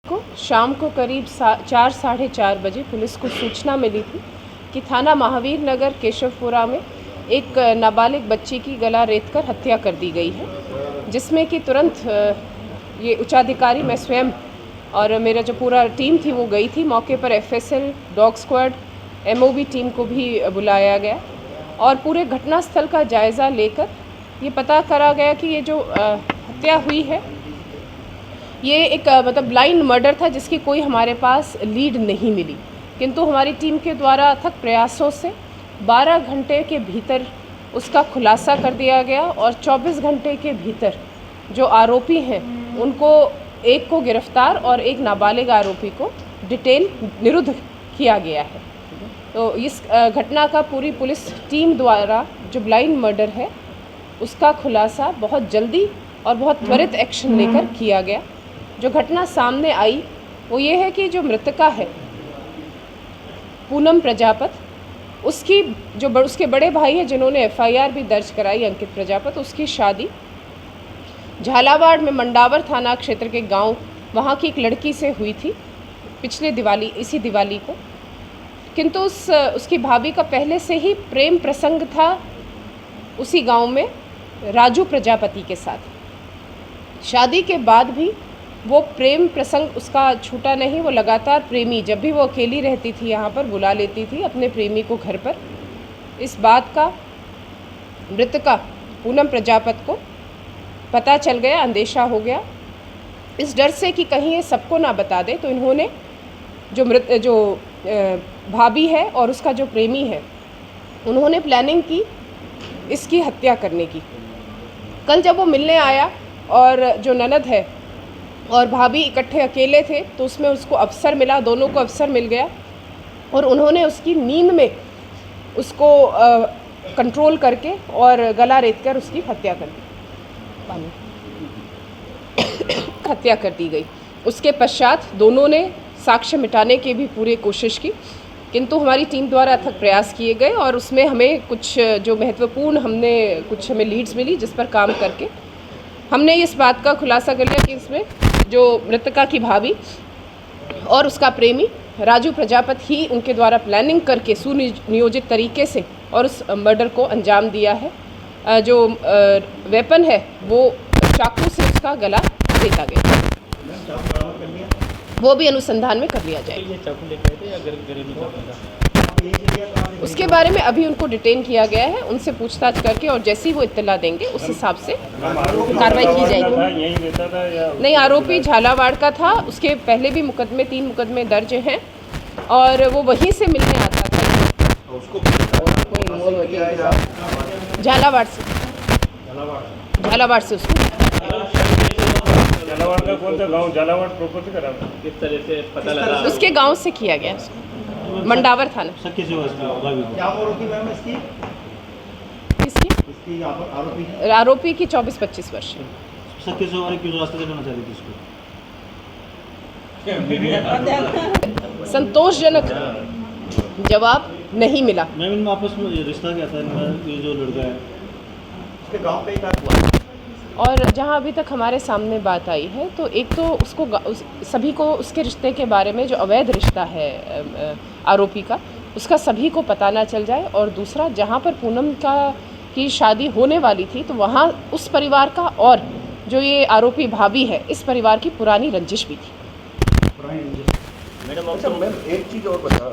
को शाम को करीब 4 साढ़े 4 बजे पुलिस को सूचना मिली थी कि थाना महावीर नगर केशवपुरा में एक नाबालिग बच्ची की गला रेतकर हत्या कर दी गई है, जिसमें कि तुरंत ये उच्चाधिकारी, मैं स्वयं और मेरा जो पूरा टीम थी वो गई थी मौके पर। FSL, dog squad, MOB team को भी बुलाया गया और पूरे घटनास्थल का जायज़ा लेकर ये पता करा गया कि ये जो हत्या हुई है ये एक मतलब ब्लाइंड मर्डर था, जिसकी कोई हमारे पास लीड नहीं मिली, किंतु हमारी टीम के द्वारा अथक प्रयासों से 12 घंटे के भीतर उसका खुलासा कर दिया गया और 24 घंटे के भीतर जो आरोपी हैं उनको, एक को गिरफ्तार और एक नाबालिग आरोपी को डिटेन निरुद्ध किया गया है। तो इस घटना का पूरी पुलिस टीम द्वारा जो ब्लाइंड मर्डर है उसका खुलासा बहुत जल्दी और बहुत त्वरित एक्शन लेकर किया गया। जो घटना सामने आई वो ये है कि जो मृतका है पूनम प्रजापत, उसकी जो उसके बड़े भाई हैं जिन्होंने एफआईआर भी दर्ज कराई, अंकित प्रजापत, उसकी शादी झालावाड़ में मंडावर थाना क्षेत्र के गांव वहां की एक लड़की से हुई थी पिछले दिवाली, इसी दिवाली को, किंतु उसकी भाभी का पहले से ही प्रेम प्रसंग था उसी गांव में राजू प्रजापति के साथ। शादी के बाद भी वो प्रेम प्रसंग उसका छूटा नहीं, वो लगातार प्रेमी, जब भी वो अकेली रहती थी यहाँ पर बुला लेती थी अपने प्रेमी को घर पर। इस बात का मृतका पूनम प्रजापत को पता चल गया, अंदेशा हो गया। इस डर से कि कहीं ये सबको ना बता दे, तो इन्होंने जो भाभी है और उसका जो प्रेमी है उन्होंने प्लानिंग की इसकी हत्या करने की। कल जब वो मिलने आया और जो ननद है और भाभी इकट्ठे अकेले थे तो उसमें उसको अवसर मिला, दोनों को अवसर मिल गया और उन्होंने उसकी नींद में उसको कंट्रोल करके और गला रेतकर उसकी हत्या कर दी, हत्या कर दी गई। उसके पश्चात दोनों ने साक्ष्य मिटाने की भी पूरी कोशिश की, किंतु हमारी टीम द्वारा अथक प्रयास किए गए और उसमें हमें कुछ जो महत्वपूर्ण हमें लीड्स मिली, जिस पर काम करके हमने इस बात का खुलासा कर लिया कि इसमें जो मृतका की भाभी और उसका प्रेमी राजू प्रजापत ही उनके द्वारा प्लानिंग करके सुनियोजित तरीके से और उस मर्डर को अंजाम दिया है। जो वेपन है वो चाकू से उसका गला रेता गया, वो भी अनुसंधान में कर लिया जाएगा। उसके बारे में अभी उनको डिटेन किया गया है, उनसे पूछताछ करके और जैसी वो इत्तला देंगे उस हिसाब से कार्रवाई की जाएगी। नहीं, आरोपी झालावाड़ का था, उसके पहले भी 3 मुकदमे दर्ज हैं और वो वहीं से मिलने आता था झालावाड़ से उसको। झालावाड़ का कौन सा गांव? झालावाड़ प्रॉपर्टी करा किस तरह से पता लगा? उसके गांव से किया गया उसको, मंडावर थाना। किसकी? आरोपी की 24-25 वर्ष। संतोषजनक जवाब नहीं मिला। मैम, इनमें आपस में रिश्ता क्या था? ये जो लड़का है उसके गांव पे ही बात हुआ और जहां अभी तक हमारे सामने बात आई है तो एक तो उसको सभी को उसके रिश्ते के बारे में, जो अवैध रिश्ता है आरोपी का, उसका सभी को पता ना चल जाए, और दूसरा जहां पर पूनम की शादी होने वाली थी तो वहां उस परिवार का और जो ये आरोपी भाभी है इस परिवार की पुरानी रंजिश भी थी। मैडम, एक चीज़ और बता